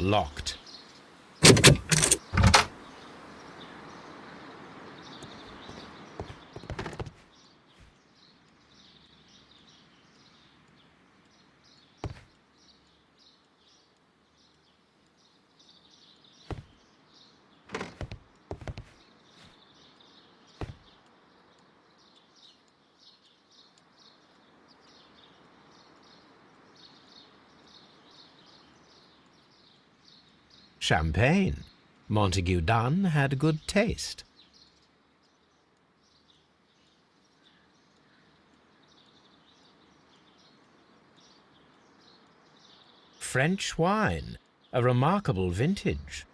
Locked. Champagne. Montague Dunn had good taste. French wine. A remarkable vintage.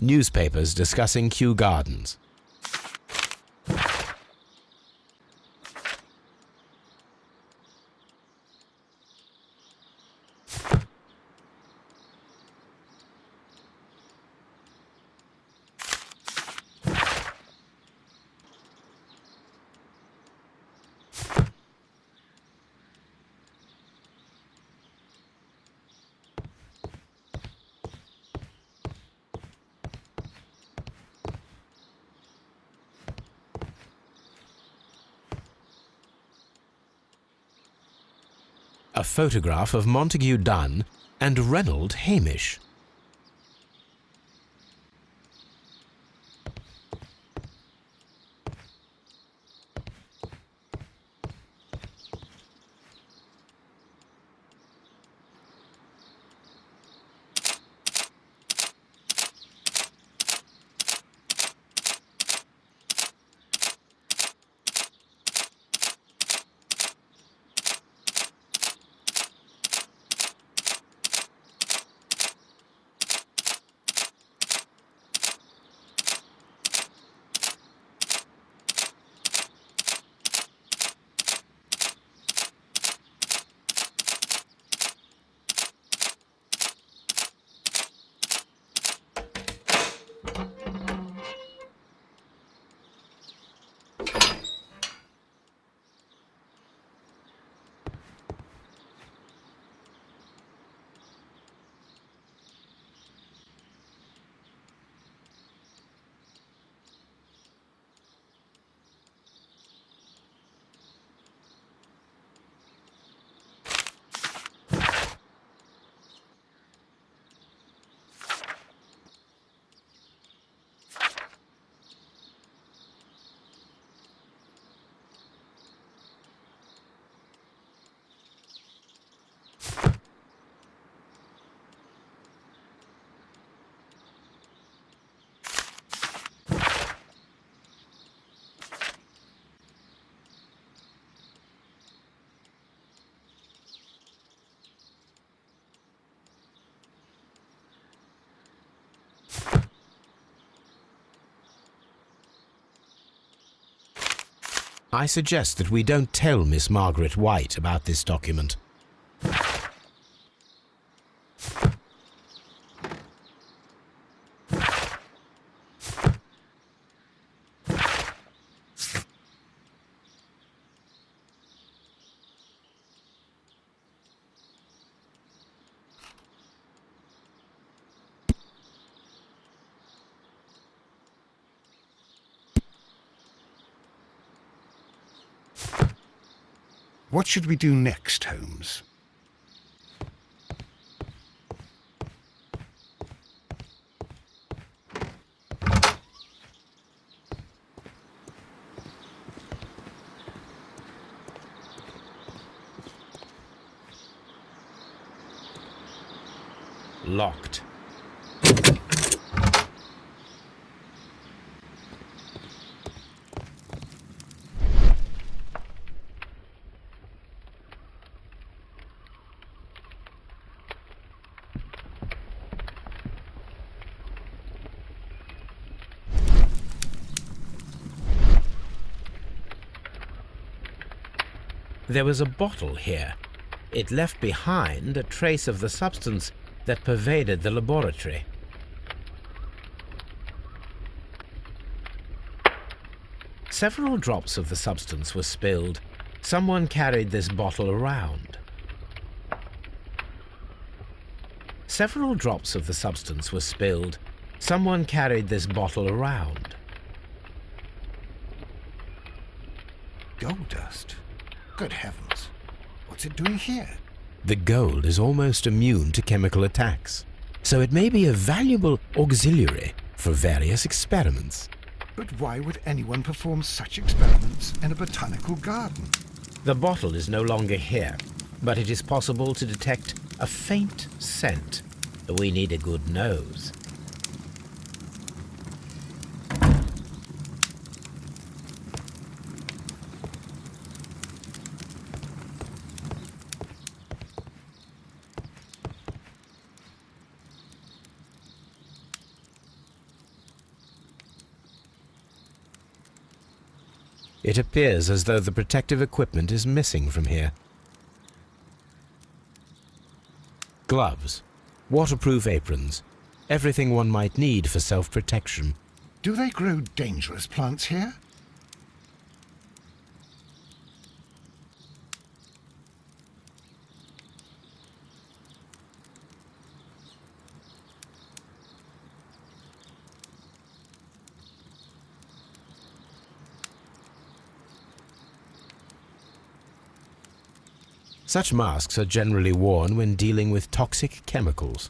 Newspapers discussing Kew Gardens. A photograph of Montague Dunn and Reynold Hamish. I suggest that we don't tell Miss Margaret White about this document. What should we do next, Holmes? Locked. There was a bottle here. It left behind a trace of the substance that pervaded the laboratory. Several drops of the substance were spilled. Someone carried this bottle around. Several drops of the substance were spilled. Someone carried this bottle around. Gold dust? Good heavens. What's it doing here? The gold is almost immune to chemical attacks, so it may be a valuable auxiliary for various experiments. But why would anyone perform such experiments in a botanical garden? The bottle is no longer here, but it is possible to detect a faint scent. We need a good nose. It appears as though the protective equipment is missing from here. Gloves, waterproof aprons, everything one might need for self-protection. Do they grow dangerous plants here? Such masks are generally worn when dealing with toxic chemicals.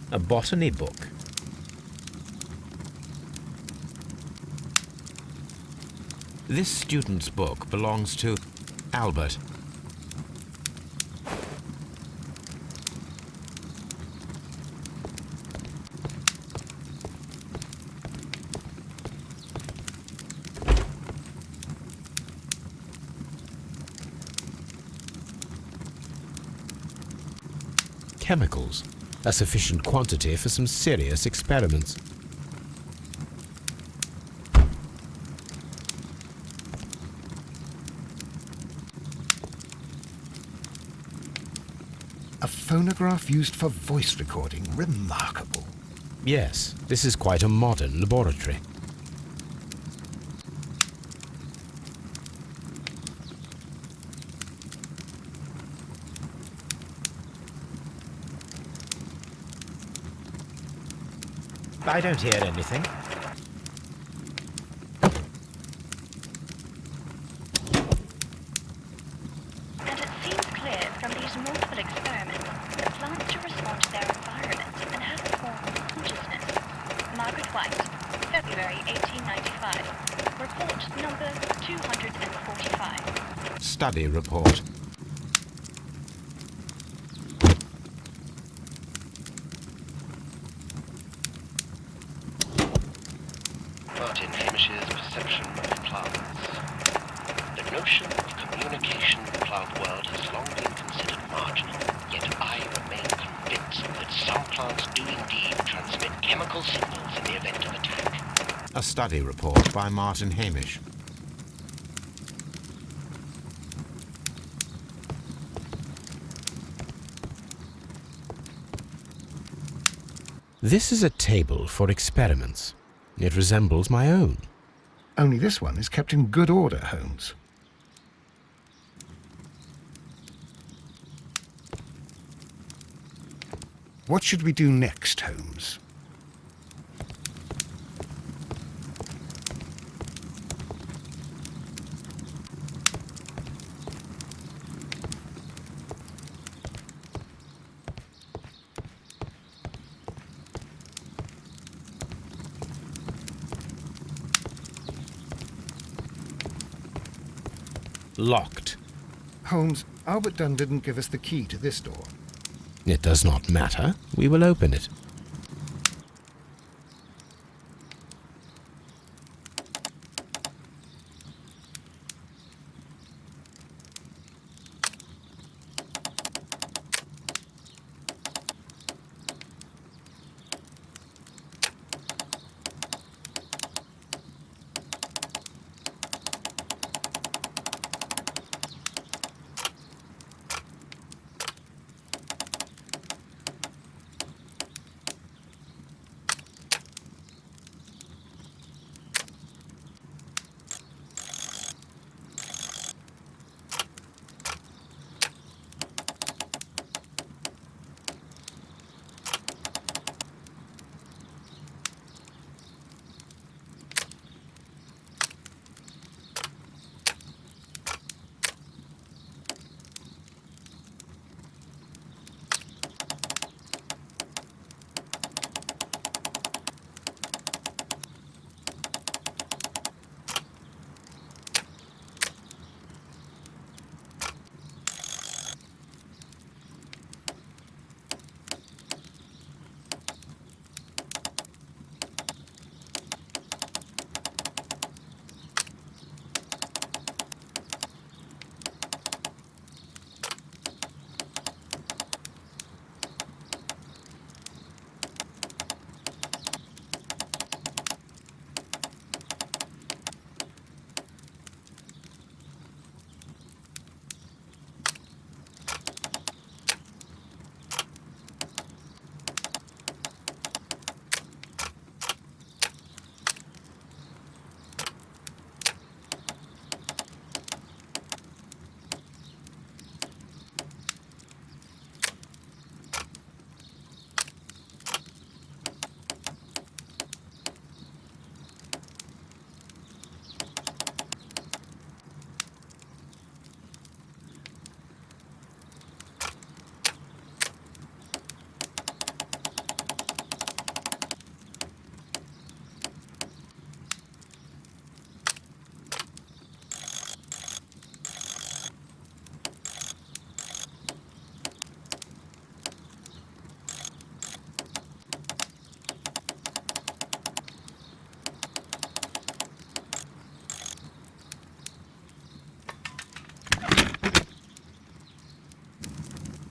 A botany book. This student's book belongs to Albert. Chemicals. A sufficient quantity for some serious experiments. A phonograph used for voice recording. Remarkable. Yes, this is quite a modern laboratory. I don't hear anything. And it seems clear from these multiple experiments that plants do respond to their environment and have a form of consciousness. Margaret White, February 1895. Report number 245. Study report. Martin Hamish's perception of plants. The notion of communication in the plant world has long been considered marginal, yet I remain convinced that some plants do indeed transmit chemical signals in the event of attack. A study report by Martin Hamish. This is a table for experiments. It resembles my own. Only this one is kept in good order, Holmes. What should we do next, Holmes? locked. Holmes, Albert Dunn didn't give us the key to this door. It does not matter. We will open it.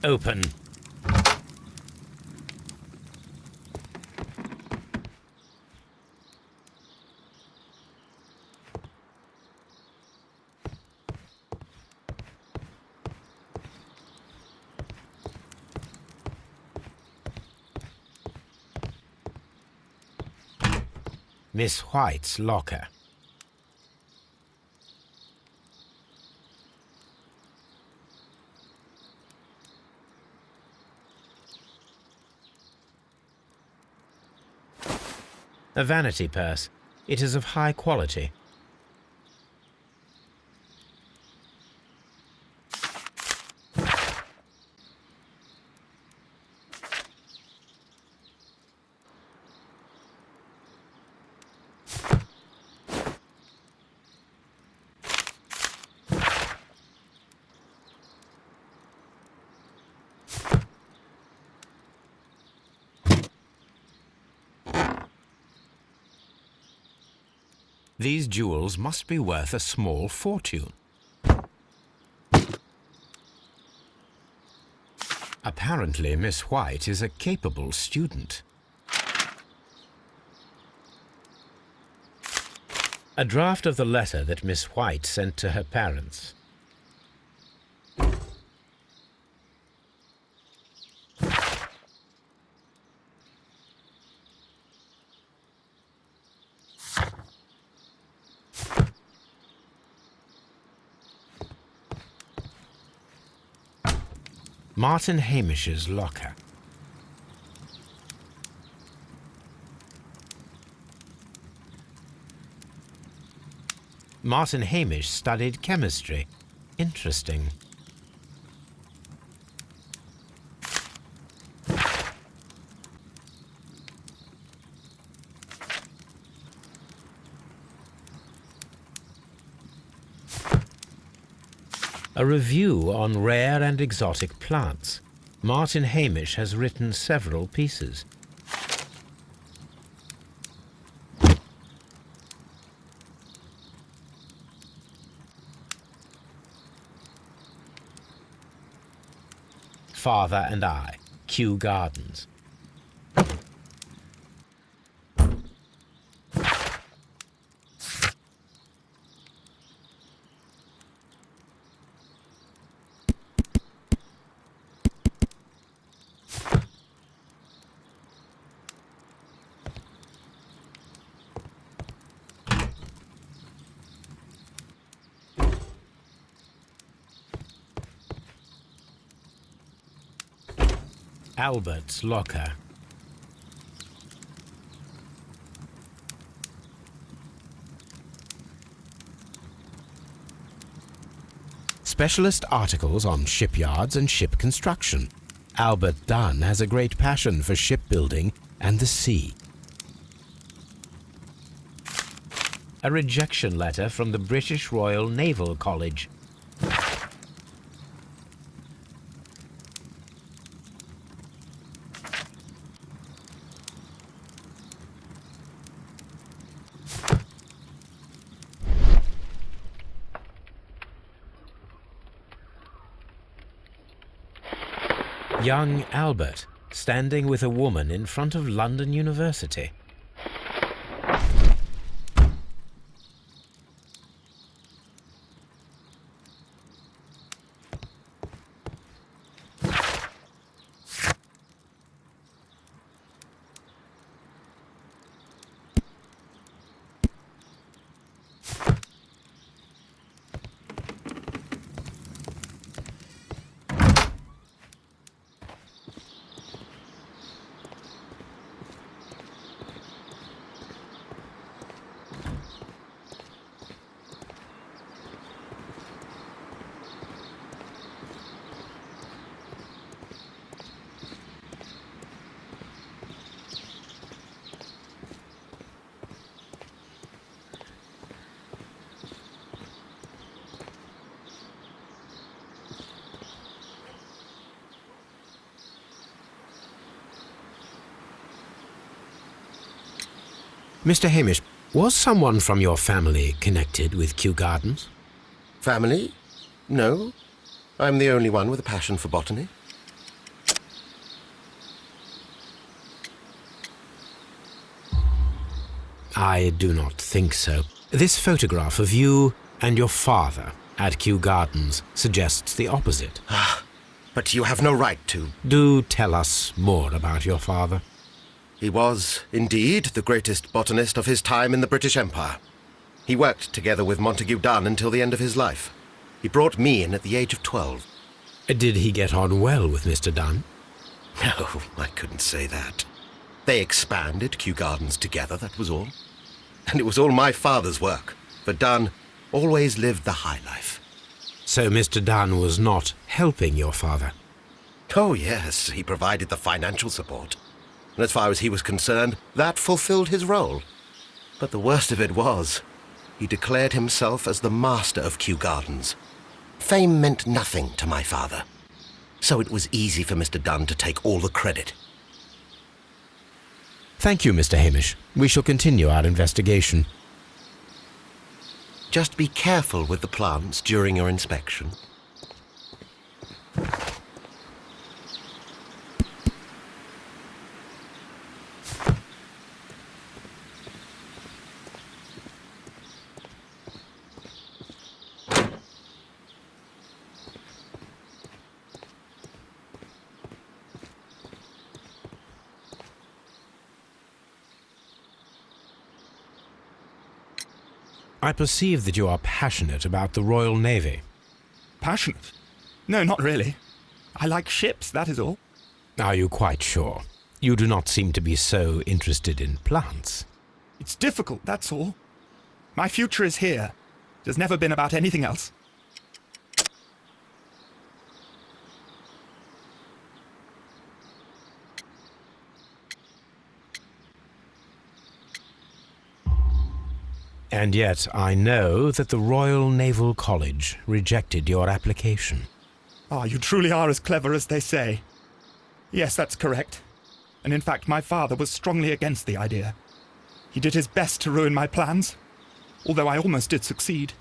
Open. Miss White's locker. A vanity purse. It is of high quality. These jewels must be worth a small fortune. Apparently, Miss White is a capable student. A draft of the letter that Miss White sent to her parents. Martin Hamish's locker. Martin Hamish studied chemistry. Interesting. a review on rare and exotic plants. Martin Hamish has written several pieces. Father and I, Kew Gardens. Albert's locker. Specialist articles on shipyards and ship construction. Albert Dunn has a great passion for shipbuilding and the sea. A rejection letter from the British Royal Naval College. Young Albert, standing with a woman in front of London University. Mr. Hamish, was someone from your family connected with Kew Gardens? Family? No. I'm the only one with a passion for botany. I do not think so. This photograph of you and your father at Kew Gardens suggests the opposite. But you have no right to. Do tell us more about your father. He was, indeed, the greatest botanist of his time in the British Empire. He worked together with Montague Dunn until the end of his life. He brought me in at the age of 12. Did he get on well with Mr. Dunn? No, I couldn't say that. They expanded Kew Gardens together, that was all. And it was all my father's work, for Dunn always lived the high life. So Mr. Dunn was not helping your father? Oh, yes, he provided the financial support. And as far as he was concerned, that fulfilled his role. But the worst of it was, he declared himself as the master of Kew Gardens. Fame meant nothing to my father, so it was easy for Mr. Dunn to take all the credit. Thank you, Mr. Hamish. We shall continue our investigation. Just be careful with the plants during your inspection. I perceive that you are passionate about the Royal Navy. Passionate? No, not really. I like ships, that is all. Are you quite sure? You do not seem to be so interested in plants. It's difficult, that's all. My future is here. It has never been about anything else. And yet I know that the Royal Naval College rejected your application. Ah, you truly are as clever as they say. Yes, that's correct. And in fact, my father was strongly against the idea. He did his best to ruin my plans, although I almost did succeed.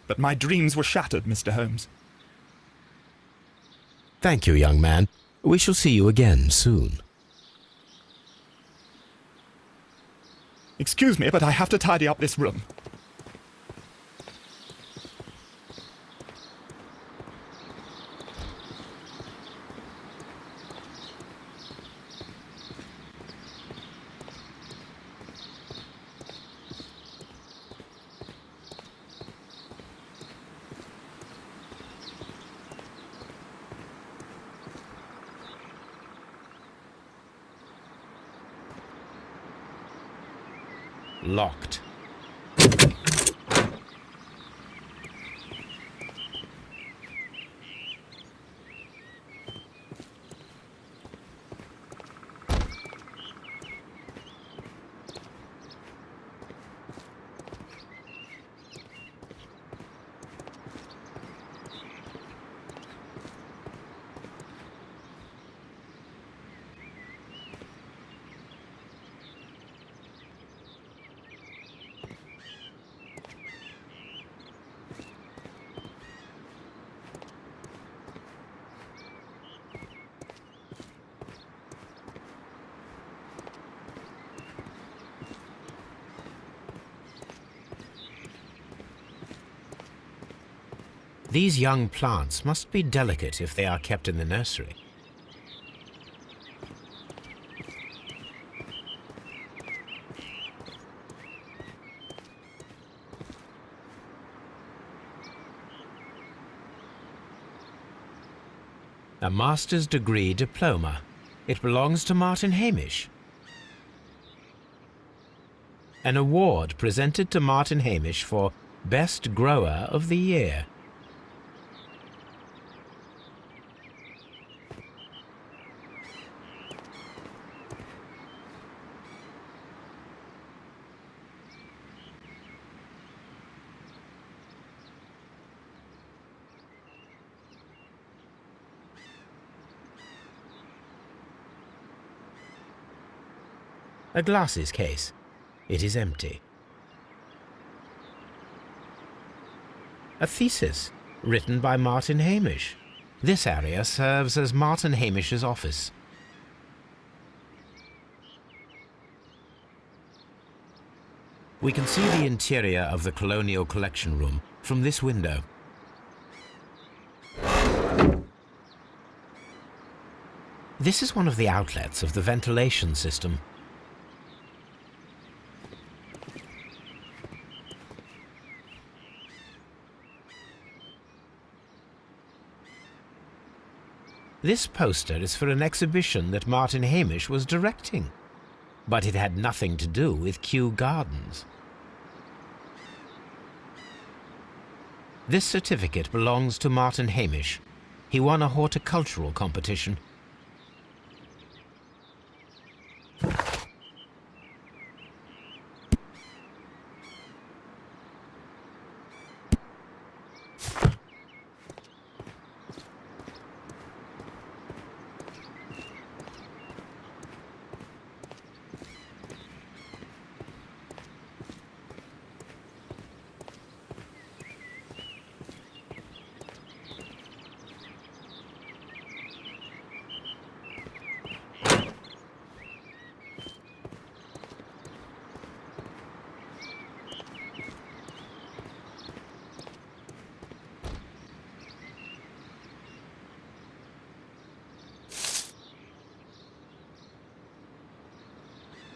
But my dreams were shattered, Mr. Holmes. Thank you, young man. We shall see you again soon. Excuse me, but I have to tidy up this room. Locked. These young plants must be delicate if they are kept in the nursery. A master's degree diploma. It belongs to Martin Hamish. An award presented to Martin Hamish for Best Grower of the Year. A glasses case. It is empty. A thesis written by Martin Hamish. This area serves as Martin Hamish's office. We can see the interior of the Colonial Collection Room from this window. This is one of the outlets of the ventilation system. This poster is for an exhibition that Martin Hamish was directing, but it had nothing to do with Kew Gardens. This certificate belongs to Martin Hamish. He won a horticultural competition.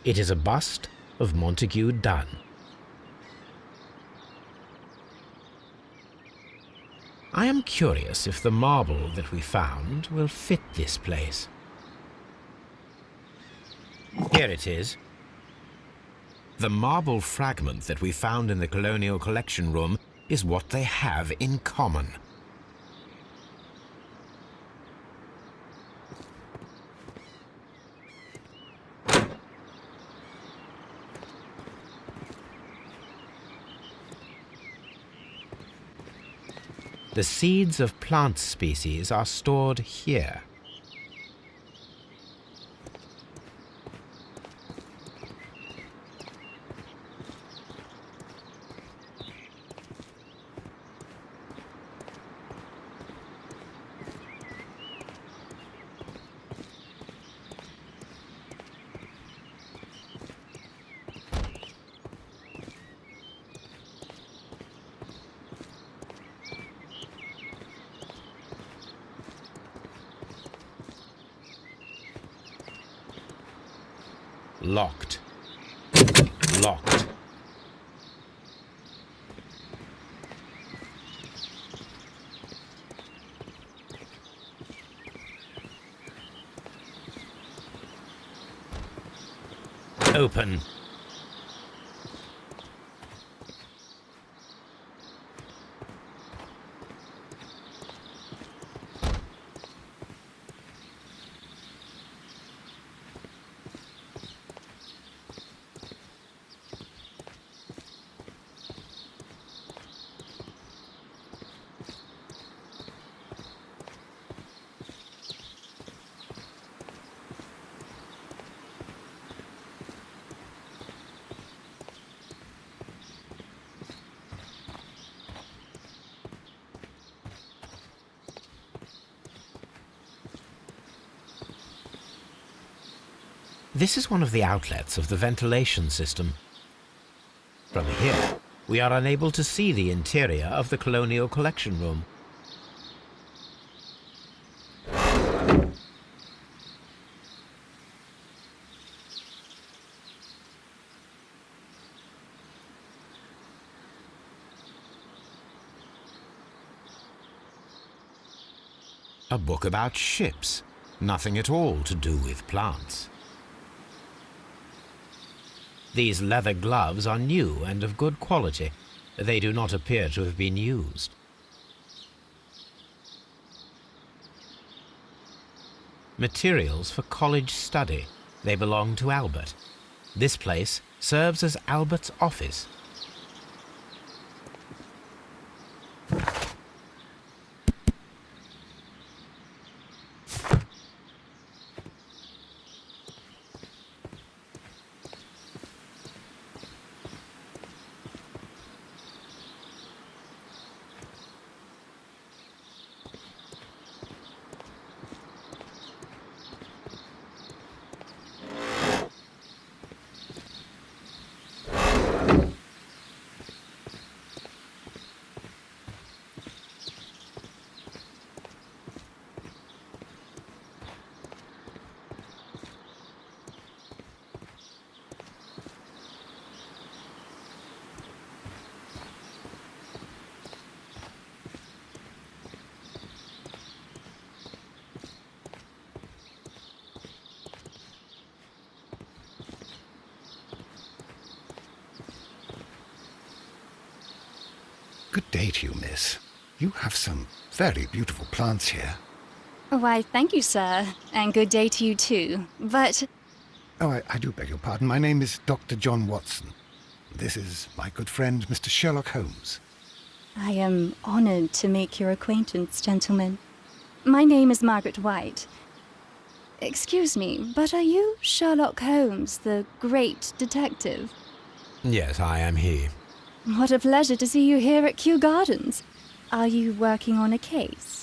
It is a bust of Montague Dunn. I am curious if the marble that we found will fit this place. Here it is. The marble fragment that we found in the Colonial Collection Room is what they have in common. The seeds of plant species are stored here. Locked. Locked. Open. This is one of the outlets of the ventilation system. From here, we are unable to see the interior of the Colonial Collection Room. A book about ships, nothing at all to do with plants. These leather gloves are new and of good quality. They do not appear to have been used. Materials for college study. They belong to Albert. This place serves as Albert's office. Good day to you, miss. You have some very beautiful plants here. Why, thank you, sir. And good day to you, too. But... Oh, I do beg your pardon. My name is Dr. John Watson. This is my good friend, Mr. Sherlock Holmes. I am honored to make your acquaintance, gentlemen. My name is Margaret White. Excuse me, but are you Sherlock Holmes, the great detective? Yes, I am he. What a pleasure to see you here at Kew Gardens. Are you working on a case?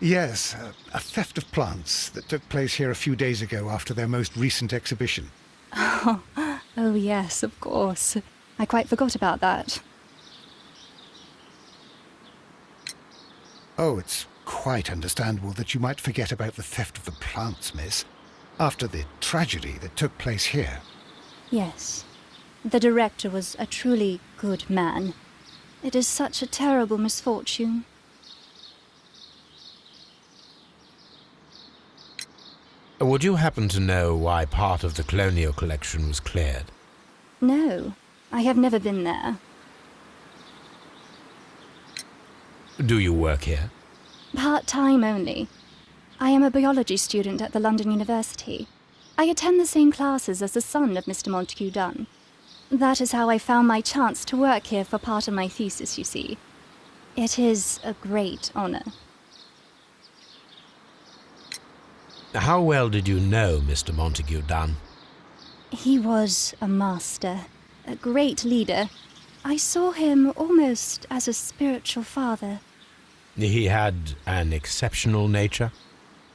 Yes, a theft of plants that took place here a few days ago after their most recent exhibition. Oh, yes, of course. I quite forgot about that. Oh, it's quite understandable that you might forget about the theft of the plants, miss, after the tragedy that took place here. Yes. The director was a truly good man. It is such a terrible misfortune. Would you happen to know why part of the colonial collection was cleared? No, I have never been there. Do you work here? Part-time only. I am a biology student at the London University. I attend the same classes as the son of Mr. Montague Dunn. That is how I found my chance to work here for part of my thesis, you see. It is a great honor. How well did you know Mr. Montague Dunn? He was a master, a great leader. I saw him almost as a spiritual father. He had an exceptional nature?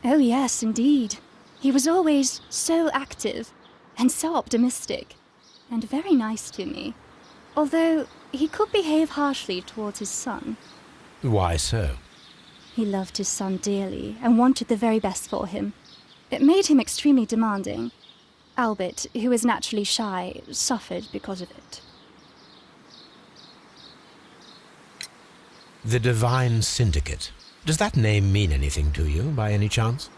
Oh yes, indeed. He was always so active and so optimistic, and very nice to me. Although he could behave harshly towards his son. Why so? He loved his son dearly and wanted the very best for him. It made him extremely demanding. Albert, who is naturally shy, suffered because of it. The Divine Syndicate. Does that name mean anything to you, by any chance?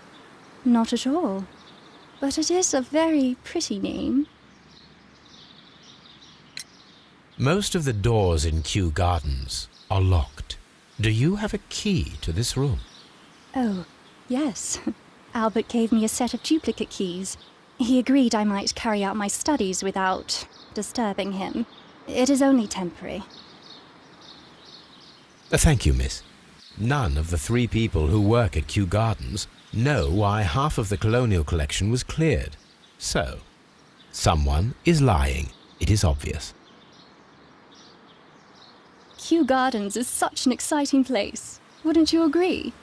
Not at all. But it is a very pretty name. Most of the doors in Kew Gardens are locked. Do you have a key to this room? Oh, yes. Albert gave me a set of duplicate keys. He agreed I might carry out my studies without disturbing him. It is only temporary. Thank you, miss. None of the 3 people who work at Kew Gardens know why half of the colonial collection was cleared. So, someone is lying. It is obvious. Kew Gardens is such an exciting place. Wouldn't you agree?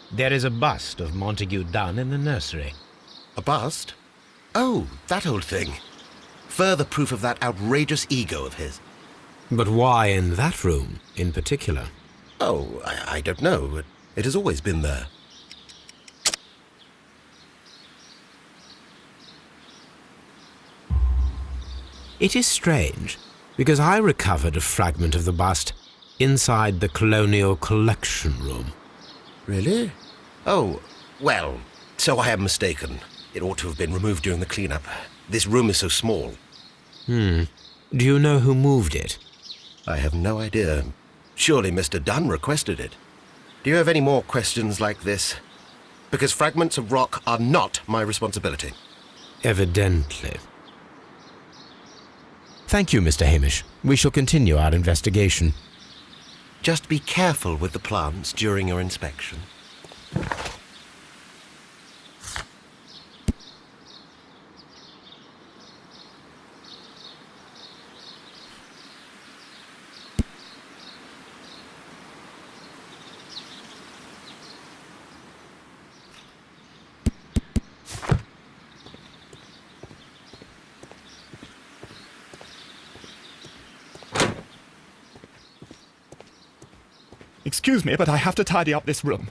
There is a bust of Montague Dunn in the nursery. A bust? Oh, that old thing. Further proof of that outrageous ego of his. But why in that room, in particular? Oh, I don't know. It has always been there. It is strange, because I recovered a fragment of the bust inside the Colonial Collection Room. Really? Oh, well, so I am mistaken. It ought to have been removed during the cleanup. This room is so small. Do you know who moved it? I have no idea. Surely Mr. Dunn requested it. Do you have any more questions like this? Because fragments of rock are not my responsibility. Evidently. Thank you, Mr. Hamish. We shall continue our investigation. Just be careful with the plants during your inspection. Excuse me, but I have to tidy up this room.